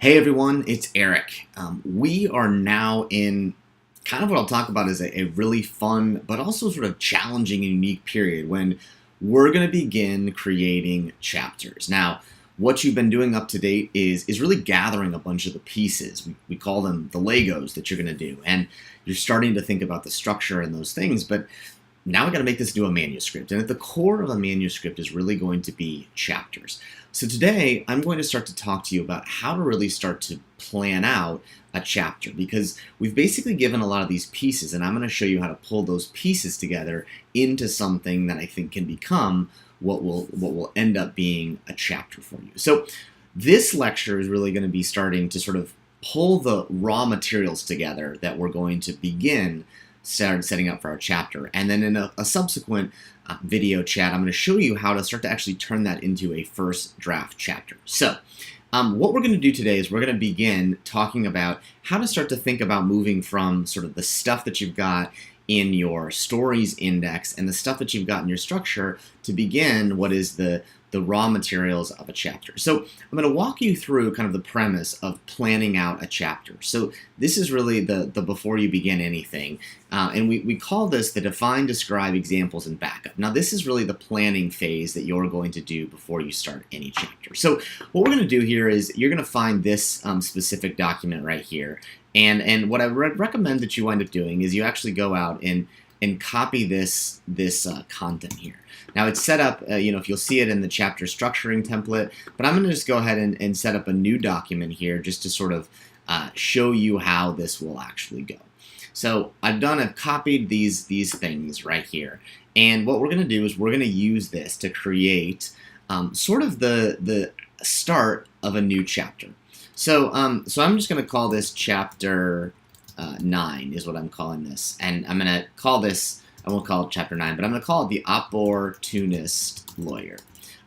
Hey everyone, it's Eric. We are now in kind of what I'll talk about is a really fun, but also sort of challenging and unique period when we're going to begin creating chapters. Now, what you've been doing up to date is really gathering a bunch of the pieces. We call them the Legos that you're going to do, and you're starting to think about the structure and those things, but now we got to make this into a manuscript. And at the core of a manuscript is really going to be chapters. So today I'm going to start to talk to you about how to really start to plan out a chapter, because we've basically given a lot of these pieces, and I'm going to show you how to pull those pieces together into something that I think can become what will end up being a chapter for you. So this lecture is really going to be starting to sort of pull the raw materials together that we're going to begin setting up for our chapter. And then in a subsequent video chat, I'm going to show you how to start to actually turn that into a first draft chapter. So what we're going to do today is we're going to begin talking about how to start to think about moving from sort of the stuff that you've got in your stories index and the stuff that you've got in your structure to begin what is the raw materials of a chapter. So I'm going to walk you through kind of the premise of planning out a chapter. So this is really the before you begin anything. And we call this the define, describe, examples, and backup. Now this is really the planning phase that you're going to do before you start any chapter. So what we're going to do here is you're going to find this specific document right here. And what I recommend that you wind up doing is you actually go out and copy this content here. Now it's set up, if you'll see it in the chapter structuring template, but I'm going to just go ahead and set up a new document here just to sort of show you how this will actually go. So I've copied these things right here, and what we're going to do is we're going to use this to create sort of the start of a new chapter. So I'm just going to call this chapter 9 is what I'm calling this, and I'm going to call this, I won't call it chapter 9, but I'm going to call it the opportunist lawyer.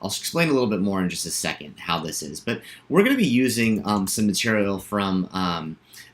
I'll explain a little bit more in just a second how this is, but we're going to be using some material from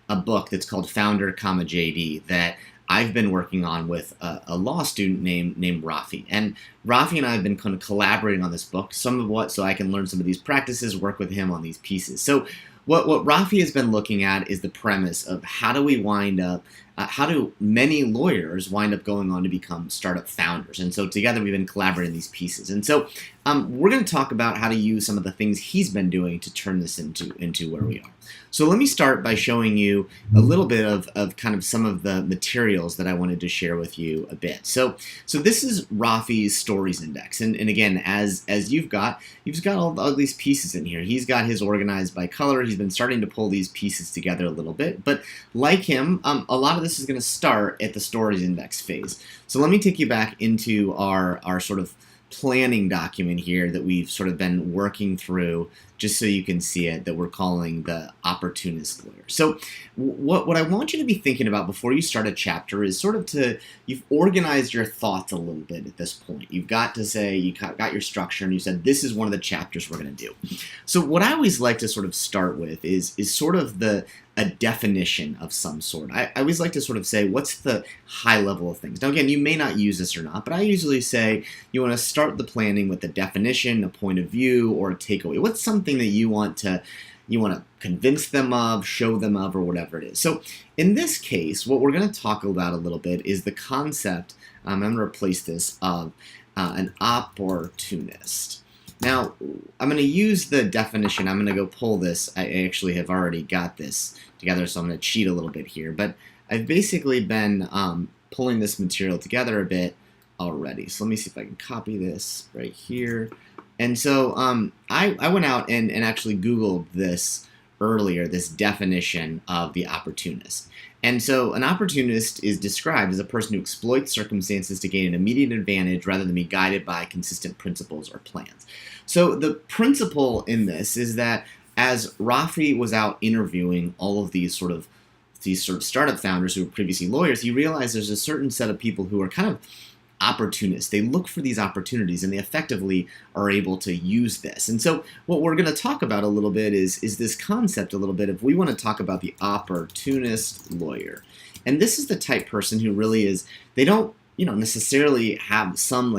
a book that's called Founder, JD that I've been working on with a law student named Rafi. And Rafi and I have been kind of collaborating on this book, so I can learn some of these practices, work with him on these pieces. So what Rafi has been looking at is the premise of how do we wind up, how do many lawyers wind up going on to become startup founders? And so together we've been collaborating these pieces. And so we're going to talk about how to use some of the things he's been doing to turn this into where we are. So let me start by showing you a little bit of kind of some of the materials that I wanted to share with you a bit. So this is Rafi's stories index. And again, as you've got all these pieces in here. He's got his organized by color. He's been starting to pull these pieces together a little bit. But like him, a lot of this is going to start at the stories index phase. So let me take you back into our sort of planning document here that we've sort of been working through, just so you can see it, that we're calling the opportunist lawyer. So what I want you to be thinking about before you start a chapter is sort of you've organized your thoughts a little bit at this point. You've got to say, you got your structure, and you said, this is one of the chapters we're going to do. So what I always like to sort of start with is sort of a definition of some sort. I always like to sort of say, what's the high level of things? Now, again, you may not use this or not, but I usually say you want to start the planning with a definition, a point of view, or a takeaway. What's something that you want to convince them of, show them of, or whatever it is. So in this case, what we're going to talk about a little bit is the concept, I'm going to replace this, of an opportunist. Now, I'm going to use the definition. I'm going to go pull this. I actually have already got this together, so I'm going to cheat a little bit here. But I've basically been pulling this material together a bit already. So let me see if I can copy this right here. And so I went out and actually Googled this earlier, this definition of the opportunist. And so an opportunist is described as a person who exploits circumstances to gain an immediate advantage rather than be guided by consistent principles or plans. So the principle in this is that as Rafi was out interviewing all of these sort of startup founders who were previously lawyers, he realized there's a certain set of people who are kind of opportunists. They look for these opportunities and they effectively are able to use this. And so what we're going to talk about a little bit is this concept a little bit of, we want to talk about the opportunist lawyer. And this is the type person who really is, they don't necessarily have some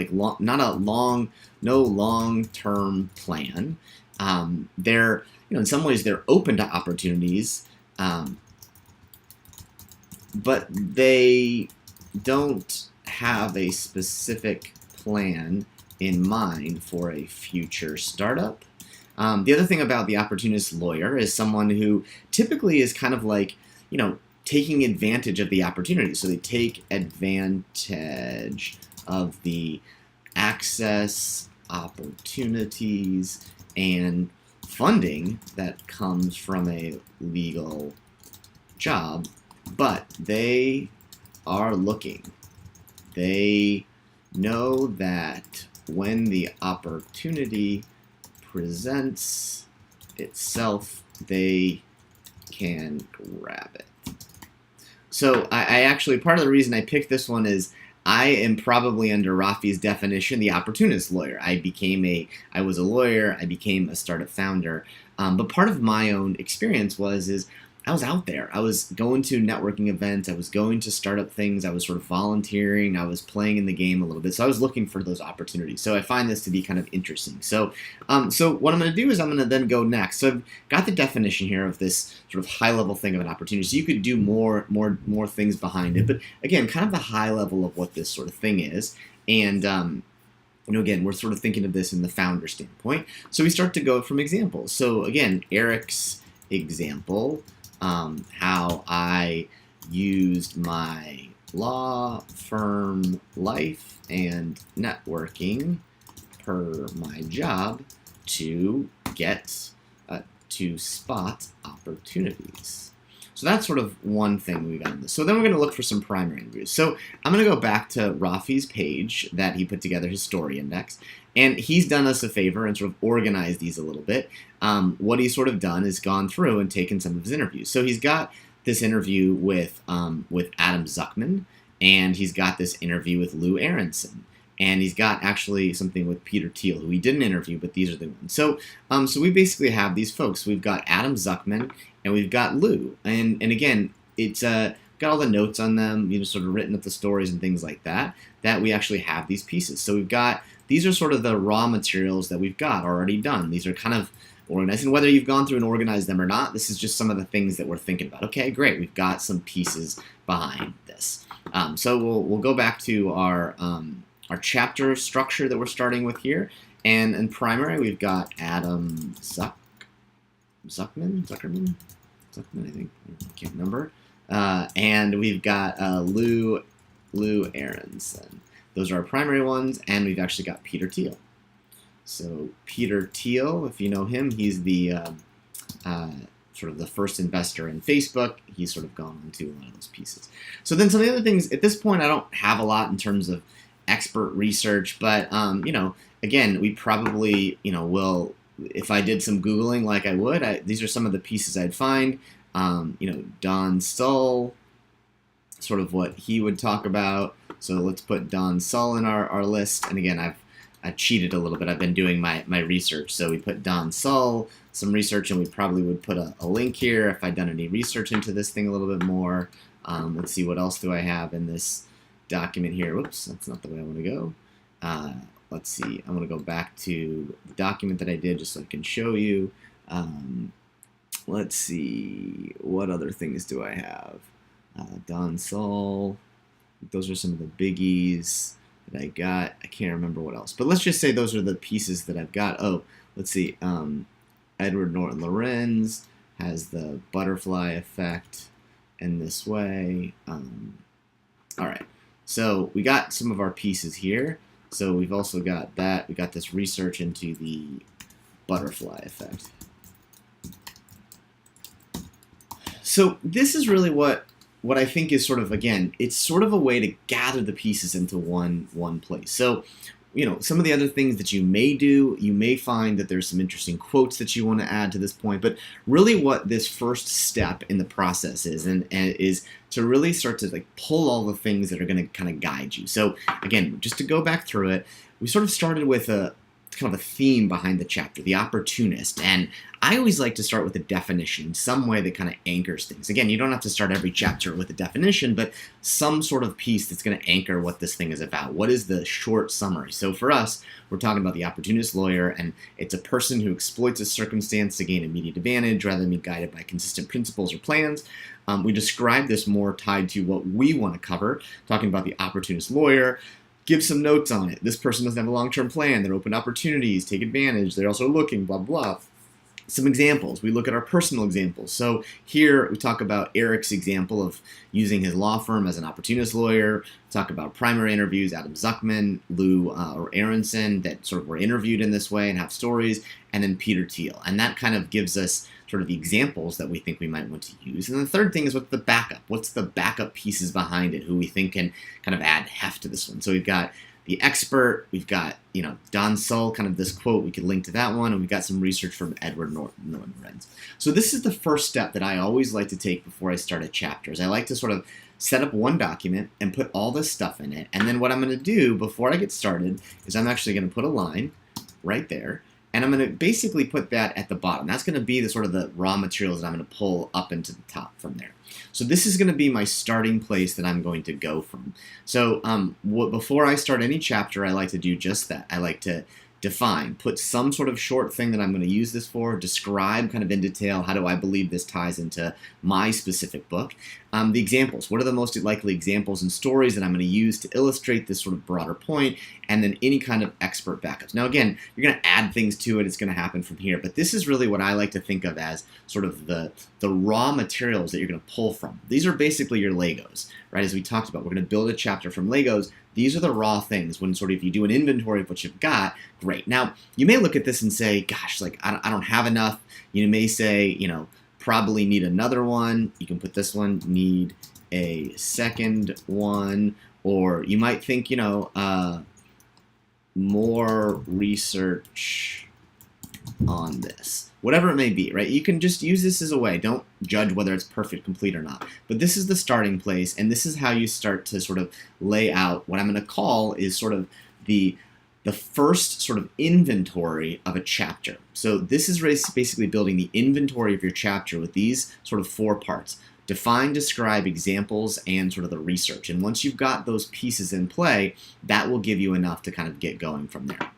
no long-term plan. They're in some ways they're open to opportunities, but they don't have a specific plan in mind for a future startup. The other thing about the opportunist lawyer is someone who typically is kind of like, taking advantage of the opportunity. So they take advantage of the access, opportunities, and funding that comes from a legal job, but they are looking. They know that when the opportunity presents itself, they can grab it. So I actually, part of the reason I picked this one is I am probably under Rafi's definition, the opportunist lawyer. I was a lawyer, I became a startup founder, but part of my own experience is I was out there. I was going to networking events, I was going to startup things, I was sort of volunteering, I was playing in the game a little bit, so I was looking for those opportunities. So I find this to be kind of interesting. So what I'm going to do is I'm going to then go next. So I've got the definition here of this sort of high-level thing of an opportunity. So you could do more things behind it, but again, kind of the high level of what this sort of thing is. And again, we're sort of thinking of this in the founder standpoint. So we start to go from examples. So again, Eric's example, how I used my law firm life and networking per my job to get to spot opportunities. So that's sort of one thing we got in this. So then we're going to look for some primary interviews. So I'm going to go back to Rafi's page that he put together, his story index, and he's done us a favor and sort of organized these a little bit. What he's sort of done is gone through and taken some of his interviews. So he's got this interview with Adam Zuckman, and he's got this interview with Lou Aronson, and he's got actually something with Peter Thiel, who he didn't interview, but these are the ones. So we basically have these folks. We've got Adam Zuckman, and we've got Lou, and again, it's got all the notes on them, sort of written up the stories and things like that we actually have these pieces. So these are sort of the raw materials that we've got already done. These are kind of organized, and whether you've gone through and organized them or not, this is just some of the things that we're thinking about. Okay, great, we've got some pieces behind this. So we'll go back to our chapter structure that we're starting with here, and in primary we've got Adam Zuckman, I think, I can't remember, and we've got Lou Aronson. Those are our primary ones, and we've actually got Peter Thiel. So Peter Thiel, if you know him, he's the sort of the first investor in Facebook. He's sort of gone into a lot of those pieces. So then some of the other things, at this point I don't have a lot in terms of expert research, but again, we probably will, if I did some Googling like I would, these are some of the pieces I'd find. Don Sull, sort of what he would talk about. So let's put Don Sull in our list. And again, I've cheated a little bit. I've been doing my research. So we put Don Sull, some research, and we probably would put a link here if I'd done any research into this thing a little bit more. Let's see, what else do I have in this document here? Whoops, that's not the way I want to go. Let's see, I'm going to go back to the document that I did just so I can show you. Let's see, what other things do I have? Don Sull, those are some of the biggies that I got. I can't remember what else, but let's just say those are the pieces that I've got. Oh, let's see, Edward Norton Lorenz has the butterfly effect in this way. All right, so we got some of our pieces here. So we've also got that. We got this research into the butterfly effect. So this is really what I think is sort of, again, it's sort of a way to gather the pieces into one place. So, some of the other things that you may do, you may find that there's some interesting quotes that you want to add to this point, but really what this first step in the process is, and is to really start to pull all the things that are going to kind of guide you. So again, just to go back through it, we sort of started with kind of a theme behind the chapter, the opportunist. And I always like to start with a definition, some way that kind of anchors things. Again, you don't have to start every chapter with a definition, but some sort of piece that's going to anchor what this thing is about. What is the short summary? So for us, we're talking about the opportunist lawyer, and it's a person who exploits a circumstance to gain immediate advantage rather than be guided by consistent principles or plans. We describe this more tied to what we want to cover, talking about the opportunist lawyer. Give some notes on it. This person doesn't have a long-term plan. They're open to opportunities, take advantage. They're also looking, blah, blah. Some examples. We look at our personal examples. So here we talk about Eric's example of using his law firm as an opportunist lawyer. We talk about primary interviews, Adam Zuckman, Lou or Aronson, that sort of were interviewed in this way and have stories, and then Peter Thiel. And that kind of gives us sort of the examples that we think we might want to use. And the third thing is what's the backup? What's the backup pieces behind it, who we think can kind of add heft to this one? So we've got the expert, we've got, Don Sull, kind of this quote, we could link to that one, and we've got some research from Edward Norton. So this is the first step that I always like to take before I start a chapter, is I like to sort of set up one document and put all this stuff in it, and then what I'm going to do before I get started is I'm actually going to put a line right there, and I'm going to basically put that at the bottom. That's going to be the sort of the raw materials that I'm going to pull up into the top from there. So this is going to be my starting place that I'm going to go from. So before I start any chapter, I like to do just that. I like to define, put some sort of short thing that I'm going to use this for, describe kind of in detail how do I believe this ties into my specific book. The examples, what are the most likely examples and stories that I'm going to use to illustrate this sort of broader point, and then any kind of expert backups. Now again, you're going to add things to it, it's going to happen from here, but this is really what I like to think of as sort of the raw materials that you're going to pull from. These are basically your Legos, right? As we talked about, we're going to build a chapter from Legos. These are the raw things. When sort of if you do an inventory of what you've got, great. Now, you may look at this and say, gosh, like I don't have enough. You may say, probably need another one. You can put this one, need a second one. Or you might think, more research on this. Whatever it may be, right? You can just use this as a way. Don't judge whether it's perfect, complete, or not. But this is the starting place, and this is how you start to sort of lay out what I'm going to call is sort of the first sort of inventory of a chapter. So this is basically building the inventory of your chapter with these sort of 4 parts. Define, describe, examples, and sort of the research. And once you've got those pieces in play, that will give you enough to kind of get going from there.